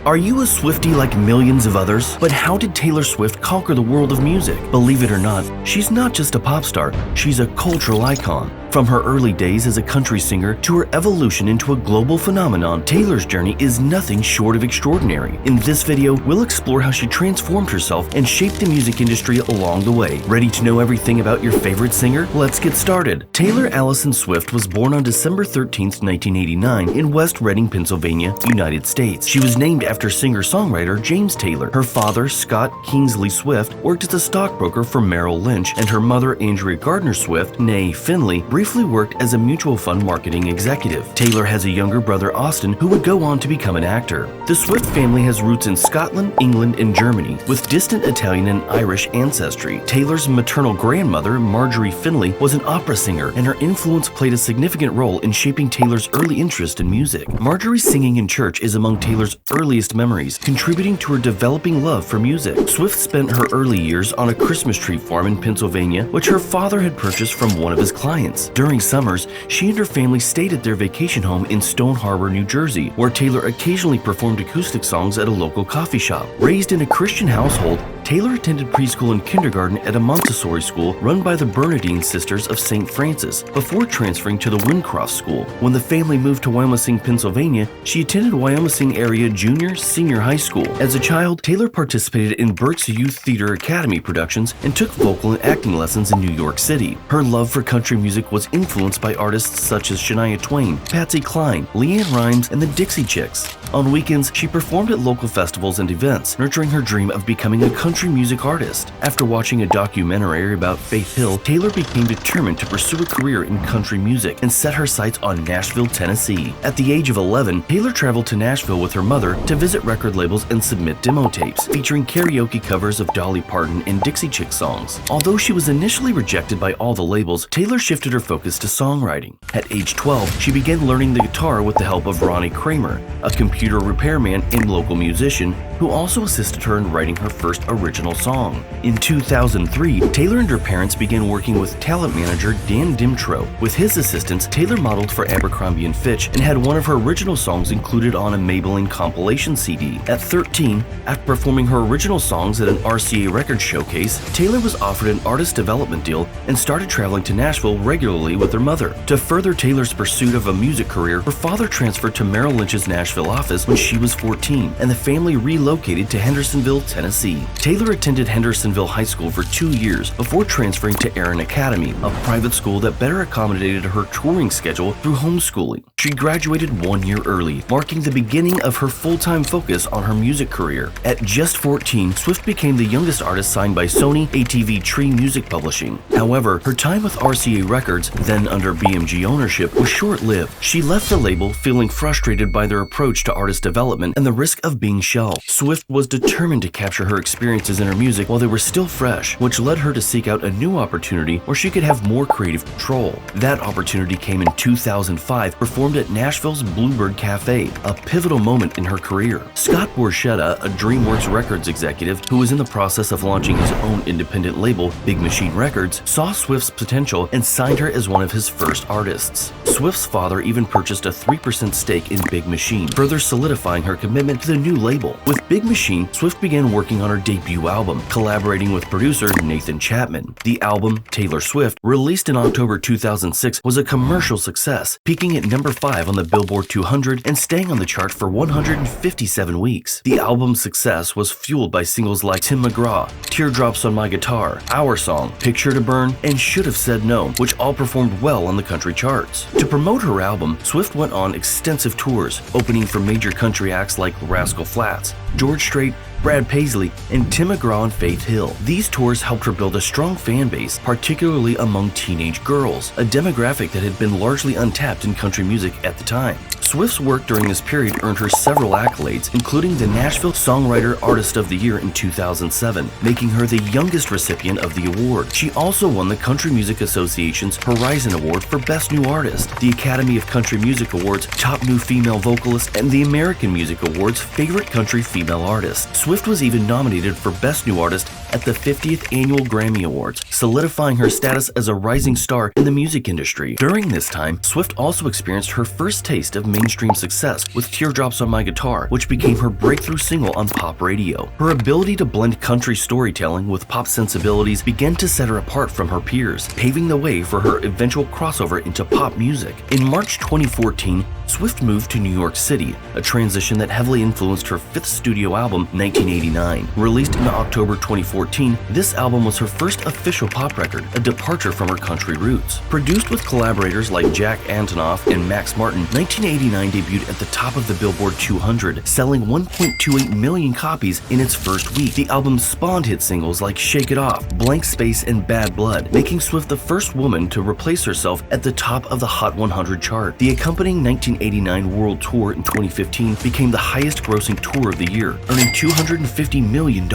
Are you a Swiftie like millions of others? But how did Taylor Swift conquer the world of music? Believe it or not, she's not just a pop star, she's a cultural icon. From her early days as a country singer to her evolution into a global phenomenon, Taylor's journey is nothing short of extraordinary. In this video, we'll explore how she transformed herself and shaped the music industry along the way. Ready to know everything about your favorite singer? Let's get started. Taylor Allison Swift was born on December 13, 1989 in West Reading, Pennsylvania, United States. She was named after singer-songwriter James Taylor. Her father, Scott Kingsley Swift, worked as a stockbroker for Merrill Lynch, and her mother, Andrea Gardner Swift, née Finley, briefly worked as a mutual fund marketing executive. Taylor has a younger brother, Austin, who would go on to become an actor. The Swift family has roots in Scotland, England, and Germany, with distant Italian and Irish ancestry. Taylor's maternal grandmother, Marjorie Finley, was an opera singer, and her influence played a significant role in shaping Taylor's early interest in music. Marjorie's singing in church is among Taylor's earliest memories, contributing to her developing love for music. Swift spent her early years on a Christmas tree farm in Pennsylvania, which her father had purchased from one of his clients. During summers, she and her family stayed at their vacation home in Stone Harbor, New Jersey, where Taylor occasionally performed acoustic songs at a local coffee shop. Raised in a Christian household, Taylor attended preschool and kindergarten at a Montessori school run by the Bernardine Sisters of St. Francis before transferring to the Wincroft School. When the family moved to Wyomissing, Pennsylvania, she attended Wyomissing Area Junior Senior High School. As a child, Taylor participated in Berks Youth Theater Academy productions and took vocal and acting lessons in New York City. Her love for country music was influenced by artists such as Shania Twain, Patsy Cline, LeAnn Rimes, and the Dixie Chicks. On weekends, she performed at local festivals and events, nurturing her dream of becoming a country music artist. After watching a documentary about Faith Hill, Taylor became determined to pursue a career in country music and set her sights on Nashville, Tennessee. At the age of 11, Taylor traveled to Nashville with her mother to visit record labels and submit demo tapes, featuring karaoke covers of Dolly Parton and Dixie Chick songs. Although she was initially rejected by all the labels, Taylor shifted her focus to songwriting. At age 12, she began learning the guitar with the help of Ronnie Kramer, a computer repairman and local musician who also assisted her in writing her first original song. In 2003, Taylor and her parents began working with talent manager Dan Dimtro. With his assistance, Taylor modeled for Abercrombie & Fitch and had one of her original songs included on a Maybelline compilation CD. At 13, after performing her original songs at an RCA Records showcase, Taylor was offered an artist development deal and started traveling to Nashville regularly with her mother. To further Taylor's pursuit of a music career, her father transferred to Merrill Lynch's Nashville office when she was 14, and the family relocated to Hendersonville, Tennessee. Taylor attended Hendersonville High School for 2 years before transferring to Aaron Academy, a private school that better accommodated her touring schedule through homeschooling. She graduated 1 year early, marking the beginning of her full-time focus on her music career. At just 14, Swift became the youngest artist signed by Sony ATV Tree Music Publishing. However, her time with RCA Records, then under BMG ownership, was short-lived. She left the label feeling frustrated by their approach to artist development and the risk of being shelved. Swift was determined to capture her experiences in her music while they were still fresh, which led her to seek out a new opportunity where she could have more creative control. That opportunity came in 2005, performed at Nashville's Bluebird Cafe, a pivotal moment in her career. Scott Borchetta, a DreamWorks Records executive who was in the process of launching his own independent label, Big Machine Records, saw Swift's potential and signed her as one of his first artists. Swift's father even purchased a 3% stake in Big Machine, further solidifying her commitment to the new label. With Big Machine, Swift began working on her debut album, collaborating with producer Nathan Chapman. The album, Taylor Swift, released in October 2006, was a commercial success, peaking at number 5 on the Billboard 200 and staying on the chart for 157 weeks. The album's success was fueled by singles like Tim McGraw, Teardrops on My Guitar, Our Song, Picture to Burn, and Should Have Said No, which all performed well on the country charts. To promote her album, Swift went on extensive tours, opening for major country acts like Rascal Flatts, George Strait, Brad Paisley, and Tim McGraw and Faith Hill. These tours helped her build a strong fan base, particularly among teenage girls, a demographic that had been largely untapped in country music at the time. Swift's work during this period earned her several accolades, including the Nashville Songwriter Artist of the Year in 2007, making her the youngest recipient of the award. She also won the Country Music Association's Horizon Award for Best New Artist, the Academy of Country Music Awards Top New Female Vocalist, and the American Music Awards Favorite Country Female Artist. Swift was even nominated for Best New Artist at the 50th Annual Grammy Awards, solidifying her status as a rising star in the music industry. During this time, Swift also experienced her first taste of mainstream success with Teardrops on My Guitar, which became her breakthrough single on pop radio. Her ability to blend country storytelling with pop sensibilities began to set her apart from her peers, paving the way for her eventual crossover into pop music. In March 2014, Swift moved to New York City, a transition that heavily influenced her fifth studio album, 1989. Released in October 2014, this album was her first official pop record, a departure from her country roots. Produced with collaborators like Jack Antonoff and Max Martin, 1989 debuted at the top of the Billboard 200, selling 1.28 million copies in its first week. The album spawned hit singles like Shake It Off, Blank Space, and Bad Blood, making Swift the first woman to replace herself at the top of the Hot 100 chart. The accompanying 1989 World Tour in 2015 became the highest-grossing tour of the year, earning $250 million.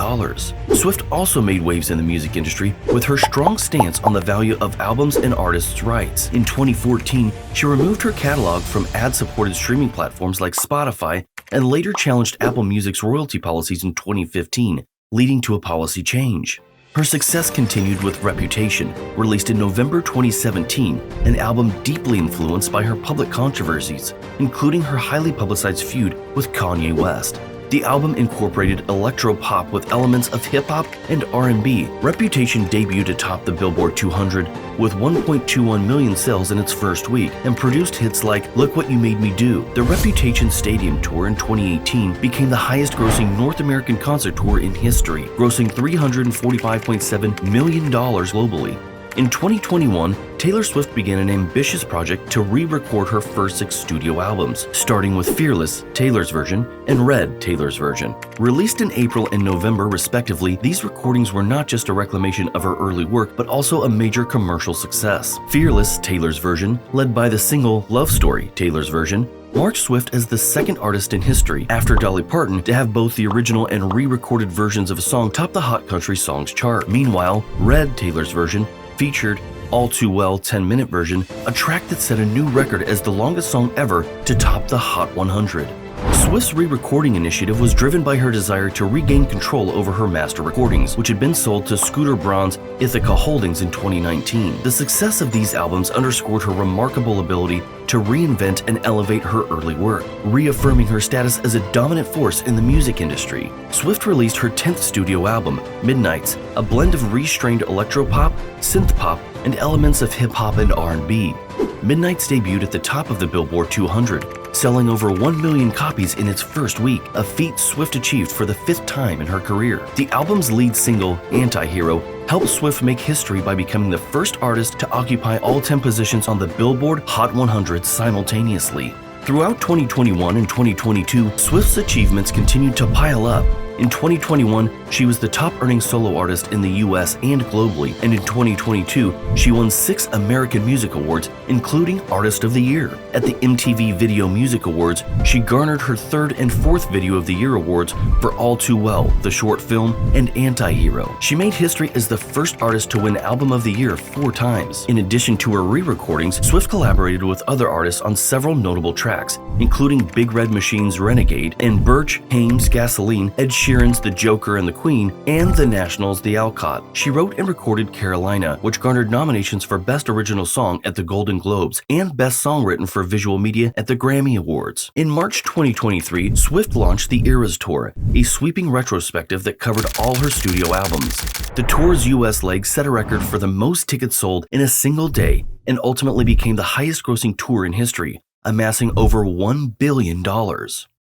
Swift also made waves in the music industry with her strong stance on the value of albums and artists' rights. In 2014, she removed her catalog from ad-supported streaming platforms like Spotify and later challenged Apple Music's royalty policies in 2015, leading to a policy change. Her success continued with Reputation, released in November 2017, an album deeply influenced by her public controversies, including her highly publicized feud with Kanye West. The album incorporated electro-pop with elements of hip-hop and R&B. Reputation debuted atop the Billboard 200 with 1.21 million sales in its first week and produced hits like Look What You Made Me Do. The Reputation Stadium Tour in 2018 became the highest-grossing North American concert tour in history, grossing $345.7 million globally. In 2021, Taylor Swift began an ambitious project to re-record her first 6 studio albums, starting with Fearless, Taylor's version, and Red, Taylor's version. Released in April and November respectively, these recordings were not just a reclamation of her early work, but also a major commercial success. Fearless, Taylor's version, led by the single Love Story, Taylor's version, marked Swift as the second artist in history, after Dolly Parton, to have both the original and re-recorded versions of a song top the Hot Country Songs chart. Meanwhile, Red, Taylor's version, featured All Too Well 10-minute version, a track that set a new record as the longest song ever to top the Hot 100. Swift's re-recording initiative was driven by her desire to regain control over her master recordings, which had been sold to Scooter Braun's Ithaca Holdings in 2019. The success of these albums underscored her remarkable ability to reinvent and elevate her early work, reaffirming her status as a dominant force in the music industry. Swift released her 10th studio album, Midnights, a blend of restrained electropop, synth-pop, and elements of hip-hop and R&B. Midnights debuted at the top of the Billboard 200, selling over 1 million copies in its first week, a feat Swift achieved for the 5th time in her career. The album's lead single, Anti-Hero, helped Swift make history by becoming the first artist to occupy all 10 positions on the Billboard Hot 100 simultaneously. Throughout 2021 and 2022, Swift's achievements continued to pile up. In 2021, she was the top-earning solo artist in the US and globally, and in 2022, she won 6 American Music Awards, including Artist of the Year. At the MTV Video Music Awards, she garnered her 3rd and 4th Video of the Year awards for All Too Well, the short film, and Anti-Hero. She made history as the first artist to win Album of the Year 4 times. In addition to her re-recordings, Swift collaborated with other artists on several notable tracks, including Big Red Machine's Renegade, and Birch, Hames, Gasoline, Ed Sheeran's The Joker and the Queen, and The National's The Alcott. She wrote and recorded Carolina, which garnered nominations for Best Original Song at the Golden Globes and Best Song Written for Visual Media at the Grammy Awards. In March 2023, Swift launched the Eras Tour, a sweeping retrospective that covered all her studio albums. The tour's US leg set a record for the most tickets sold in a single day and ultimately became the highest-grossing tour in history, amassing over $1 billion.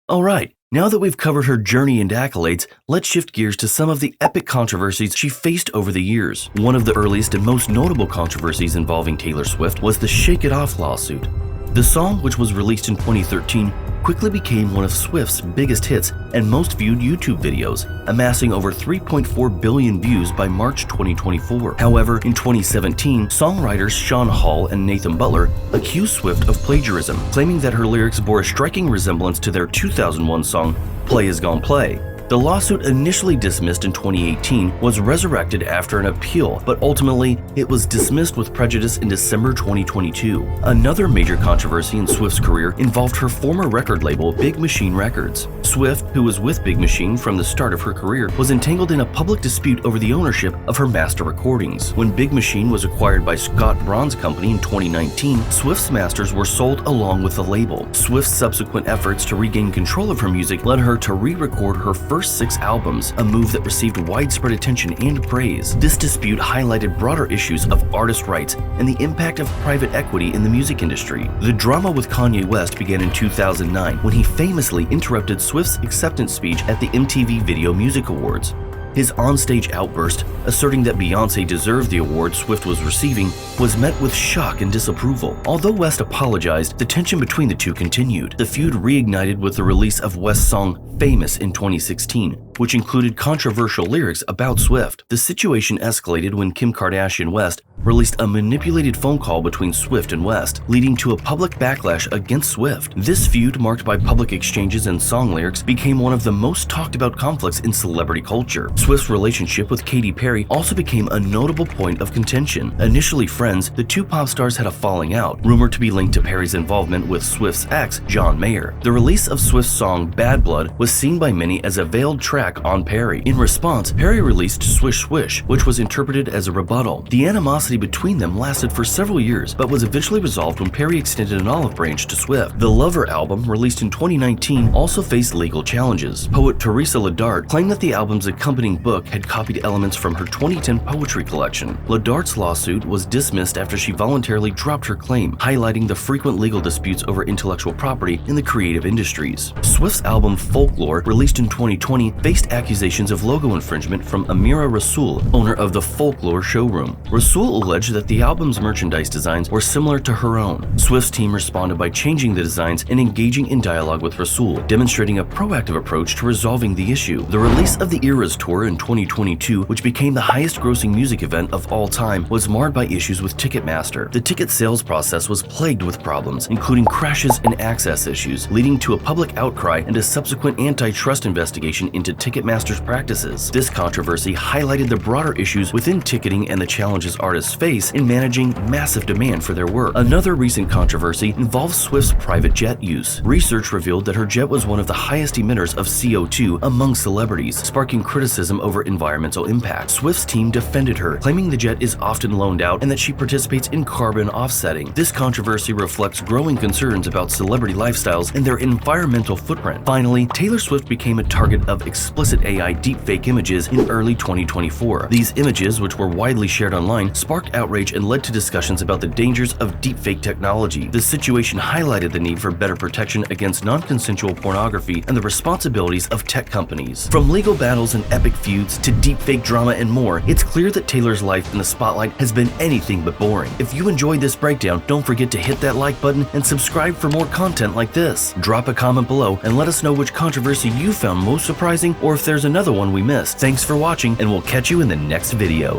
Alright, now that we've covered her journey and accolades, let's shift gears to some of the epic controversies she faced over the years. One of the earliest and most notable controversies involving Taylor Swift was the Shake It Off lawsuit. The song, which was released in 2013, quickly became one of Swift's biggest hits and most viewed YouTube videos, amassing over 3.4 billion views by March 2024. However, in 2017, songwriters Sean Hall and Nathan Butler accused Swift of plagiarism, claiming that her lyrics bore a striking resemblance to their 2001 song, Play Is Gone Play. The lawsuit, initially dismissed in 2018, was resurrected after an appeal, but ultimately it was dismissed with prejudice in December 2022. Another major controversy in Swift's career involved her former record label, Big Machine Records. Swift, who was with Big Machine from the start of her career, was entangled in a public dispute over the ownership of her master recordings. When Big Machine was acquired by Scott Braun's company in 2019, Swift's masters were sold along with the label. Swift's subsequent efforts to regain control of her music led her to re-record her first 6 albums, a move that received widespread attention and praise. This dispute highlighted broader issues of artist rights and the impact of private equity in the music industry. The drama with Kanye West began in 2009 when he famously interrupted Swift's acceptance speech at the MTV Video Music Awards. His onstage outburst, asserting that Beyoncé deserved the award Swift was receiving, was met with shock and disapproval. Although West apologized, the tension between the two continued. The feud reignited with the release of West's song Famous in 2016, which included controversial lyrics about Swift. The situation escalated when Kim Kardashian West released a manipulated phone call between Swift and West, leading to a public backlash against Swift. This feud, marked by public exchanges and song lyrics, became one of the most talked about conflicts in celebrity culture. Swift's relationship with Katy Perry also became a notable point of contention. Initially friends, the two pop stars had a falling out, rumored to be linked to Perry's involvement with Swift's ex, John Mayer. The release of Swift's song Bad Blood was seen by many as a veiled track on Perry. In response, Perry released Swish Swish, which was interpreted as a rebuttal. The animosity between them lasted for several years, but was eventually resolved when Perry extended an olive branch to Swift. The Lover album, released in 2019, also faced legal challenges. Poet Teresa Ledart claimed that the album's accompanying book had copied elements from her 2010 poetry collection. Ledart's lawsuit was dismissed after she voluntarily dropped her claim, highlighting the frequent legal disputes over intellectual property in the creative industries. Swift's album Folklore, released in 2020, faced accusations of logo infringement from Amira Rasul, owner of the Folklore showroom. Rasul alleged that the album's merchandise designs were similar to her own. Swift's team responded by changing the designs and engaging in dialogue with Rasul, demonstrating a proactive approach to resolving the issue. The release of the Eras Tour in 2022, which became the highest-grossing music event of all time, was marred by issues with Ticketmaster. The ticket sales process was plagued with problems, including crashes and access issues, leading to a public outcry and a subsequent antitrust investigation into Ticketmaster's practices. This controversy highlighted the broader issues within ticketing and the challenges artists face in managing massive demand for their work. Another recent controversy involves Swift's private jet use. Research revealed that her jet was one of the highest emitters of CO2 among celebrities, sparking criticism over environmental impact. Swift's team defended her, claiming the jet is often loaned out and that she participates in carbon offsetting. This controversy reflects growing concerns about celebrity lifestyles and their environmental footprint. Finally, Taylor Swift became a target of explicit AI deepfake images in early 2024. These images, which were widely shared online, sparked outrage and led to discussions about the dangers of deepfake technology. The situation highlighted the need for better protection against non-consensual pornography and the responsibilities of tech companies. From legal battles and epic feuds to deepfake drama and more, it's clear that Taylor's life in the spotlight has been anything but boring. If you enjoyed this breakdown, don't forget to hit that like button and subscribe for more content like this. Drop a comment below and let us know which controversy you found most surprising or if there's another one we missed. Thanks for watching, and we'll catch you in the next video.